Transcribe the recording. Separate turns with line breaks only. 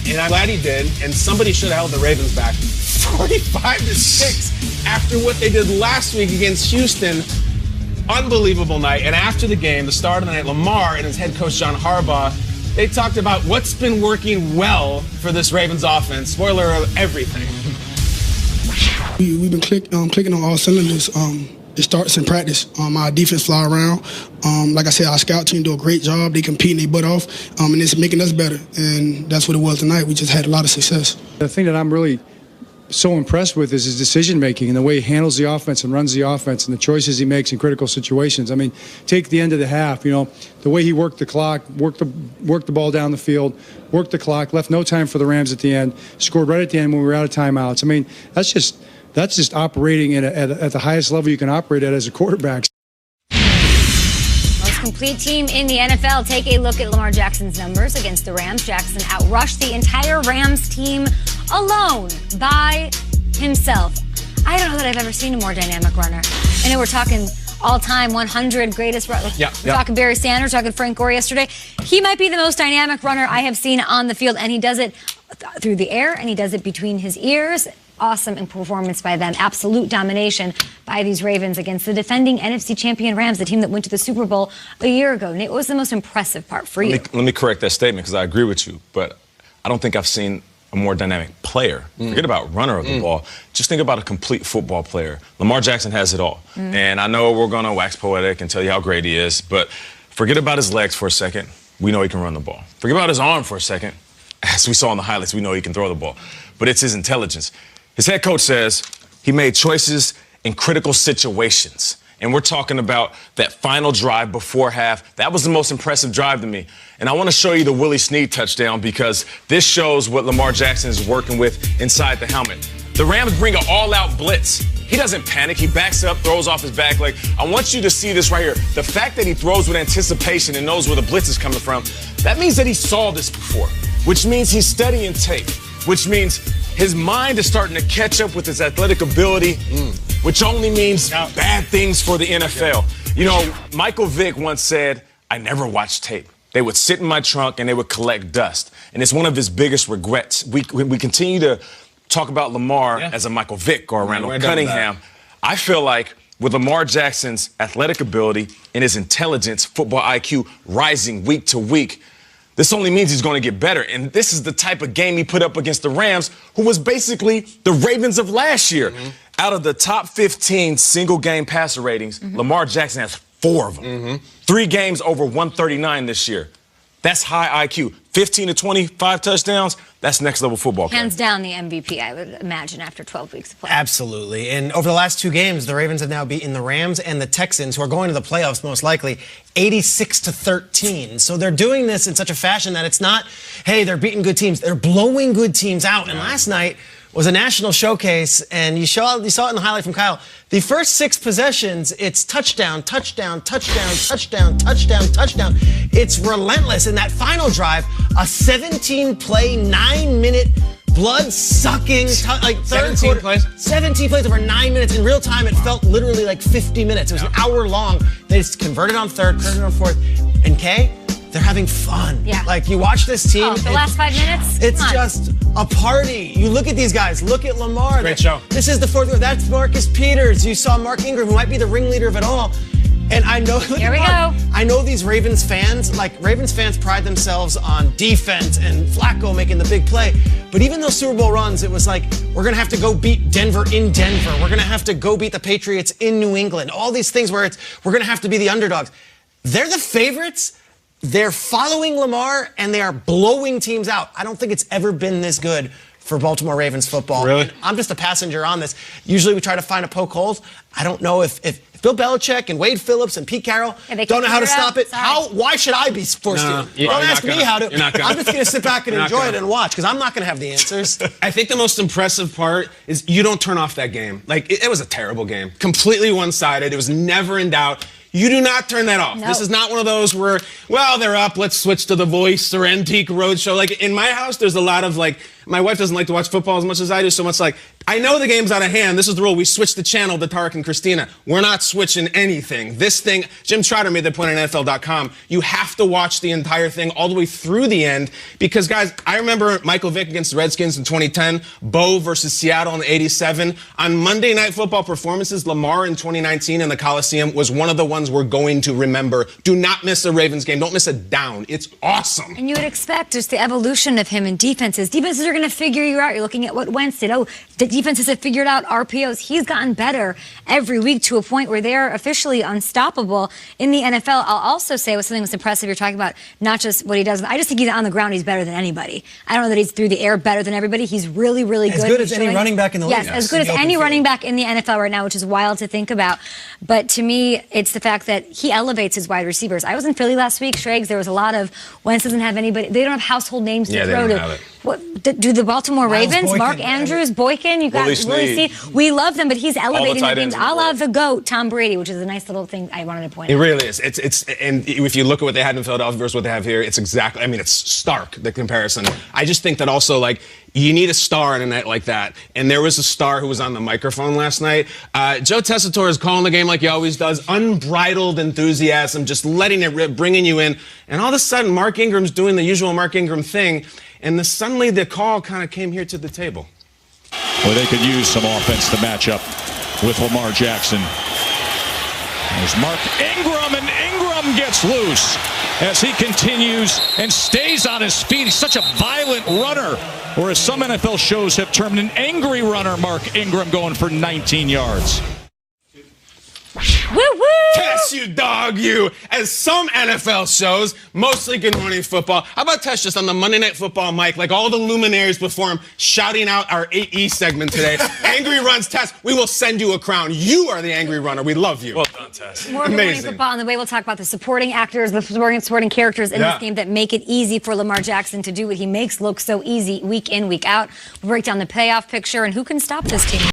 and I'm glad he did, and somebody should have held the Ravens back 45-6 after what they did last week against Houston. Unbelievable night. And after the game, the start of the night, Lamar and his head coach John Harbaugh, they talked about what's been working well for this Ravens offense. Spoiler of everything.
We've been clicking on all cylinders. It starts in practice. Our defense fly around. Like I said, our scout team do a great job. They compete and they butt off, and it's making us better. And that's what it was tonight. We just had a lot of success.
The thing that I'm really so impressed with is his decision-making and the way he handles the offense and runs the offense and the choices he makes in critical situations. I mean, take the end of the half, the way he worked the clock, worked the ball down the field, worked the clock, left no time for the Rams at the end, scored right at the end when we were out of timeouts. I mean, that's just operating at the highest level you can operate at as a quarterback.
Most complete team in the NFL. Take a look at Lamar Jackson's numbers against the Rams. Jackson outrushed the entire Rams team alone by himself. I don't know that I've ever seen a more dynamic runner. I know we're talking all-time 100 greatest runners. We're talking Barry Sanders, talking Frank Gore yesterday. He might be the most dynamic runner I have seen on the field, and he does it through the air, and he does it between his ears. Awesome performance by them. Absolute domination by these Ravens against the defending NFC champion Rams, the team that went to the Super Bowl a year ago. Nate, what was the most impressive part for you?
Let me correct that statement because I agree with you, but I don't think I've seen a more dynamic player. Forget about runner of the ball. Just think about a complete football player. Lamar Jackson has it all. And I know we're going to wax poetic and tell you how great he is, but forget about his legs for a second. We know he can run the ball. Forget about his arm for a second. As we saw in the highlights, we know he can throw the ball. But it's his intelligence. His head coach says he made choices in critical situations. And we're talking about that final drive before half. That was the most impressive drive to me. And I want to show you the Willie Snead touchdown because this shows what Lamar Jackson is working with inside the helmet. The Rams bring an all-out blitz. He doesn't panic. He backs up, throws off his back leg. I want you to see this right here. The fact that he throws with anticipation and knows where the blitz is coming from, that means that he saw this before, which means he's studying tape, which means his mind is starting to catch up with his athletic ability, which only means bad things for the NFL. Michael Vick once said, I never watched tape. They would sit in my trunk and they would collect dust. And it's one of his biggest regrets. We continue to talk about Lamar as a Michael Vick or a Randall Cunningham. I feel like with Lamar Jackson's athletic ability and his intelligence, football IQ rising week to week, this only means he's going to get better. And this is the type of game he put up against the Rams, who was basically the Ravens of last year. Out of the top 15 single-game passer ratings, Lamar Jackson has 4 of them. 3 games over 139 this year. That's high IQ. 15 to 25 touchdowns, that's next-level football.
Hands down the MVP, I would imagine, after 12 weeks of play.
Absolutely. And over the last 2 games, the Ravens have now beaten the Rams and the Texans, who are going to the playoffs most likely, 86-13. So they're doing this in such a fashion that it's not, hey, they're beating good teams. They're blowing good teams out. And last night was a national showcase, and you saw it in the highlight from Kyle. The first 6 possessions, it's touchdown, touchdown, touchdown, touchdown, touchdown, touchdown. It's relentless. In that final drive, a 17-play, 9-minute, blood-sucking, third
17
quarter.
plays?
17 plays over 9 minutes. In real time, it felt literally like 50 minutes. It was an hour long. They just converted on third, converted on fourth. And Kay, they're having fun.
Yeah.
Like, you watch this team.
The last 5 minutes?
It's just a party. You look at these guys. Look at Lamar.
Great show.
This is the fourth quarter. That's Marcus Peters. You saw Mark Ingram, who might be the ringleader of it all. And I know,
Here we go.
I know these Ravens fans pride themselves on defense and Flacco making the big play. But even those Super Bowl runs, it was like, we're going to have to go beat Denver in Denver. We're going to have to go beat the Patriots in New England. All these things where we're going to have to be the underdogs. They're the favorites. They're following Lamar, and they are blowing teams out. I don't think it's ever been this good for Baltimore Ravens football.
Really?
And I'm just a passenger on this. Usually we try to find a poke holes. I don't know if Bill Belichick and Wade Phillips and Pete Carroll don't know how to stop it. Why should I be forced to? Don't ask me how to. I'm just going to sit back and enjoy it and watch, because I'm not going to have the answers.
I think the most impressive part is you don't turn off that game. Like, it was a terrible game. Completely one-sided. It was never in doubt. You do not turn that off.
No.
This is not one of those where, well, they're up, let's switch to The Voice or Antique Roadshow. Like, in my house, there's a lot of, like, My wife doesn't like to watch football as much as I do, so much like, I know the game's out of hand. This is the rule. We switched the channel to Tarek and Christina. We're not switching anything. This thing, Jim Trotter made that point on NFL.com. You have to watch the entire thing all the way through the end because, guys, I remember Michael Vick against the Redskins in 2010, Bo versus Seattle in '87. On Monday Night Football performances, Lamar in 2019 in the Coliseum was one of the ones we're going to remember. Do not miss a Ravens game. Don't miss a down. It's awesome.
And you would expect just the evolution of him in defenses. Defenses are going to figure you out. You're looking at what Wentz did. Oh, the defenses have figured out RPOs. He's gotten better every week to a point where they're officially unstoppable in the NFL. I'll also say was something that's impressive. You're talking about not just what he does. I just think he's on the ground. He's better than anybody. I don't know that he's through the air better than everybody. He's really, really good.
As good as any running back in the league.
Yes, as good as any running back in the NFL right now, which is wild to think about. But to me, it's the fact that he elevates his wide receivers. I was in Philly last week, Shregs. There was a lot of Wentz doesn't have anybody. They don't have household names to throw to. What, do the Baltimore Ravens?
Boykin,
Mark Andrews, Boykin. You got Willie Snead. We love them, but he's elevating the games. I'll have the GOAT, Tom Brady, which is a nice little thing I wanted to point out.
It really is. It's and if you look at what they had in Philadelphia versus what they have here, it's exactly. I mean, it's stark the comparison. I just think that also like. You need a star in a night like that. And there was a star who was on the microphone last night. Joe Tessitore is calling the game like he always does. Unbridled enthusiasm, just letting it rip, bringing you in. And all of a sudden, Mark Ingram's doing the usual Mark Ingram thing. And suddenly the call kind of came here to the table.
Well, they could use some offense to match up with Lamar Jackson. There's Mark Ingram, and Ingram gets loose as he continues and stays on his feet. He's such a violent runner, or as some NFL shows have termed an angry runner, Mark Ingram going for 19 yards.
Woo woo!
Tess, you dog, you. As some NFL shows, mostly Good Morning Football. How about Tess just on the Monday Night Football mic, like all the luminaries before him, shouting out our 8E segment today. Angry Runs, Tess, we will send you a crown. You are the angry runner. We love you.
Well done, Tess.
More Good Morning Football on the way. We'll talk about the supporting actors, the supporting characters in this game that make it easy for Lamar Jackson to do what he makes look so easy week in, week out. We'll break down the payoff picture and who can stop this team.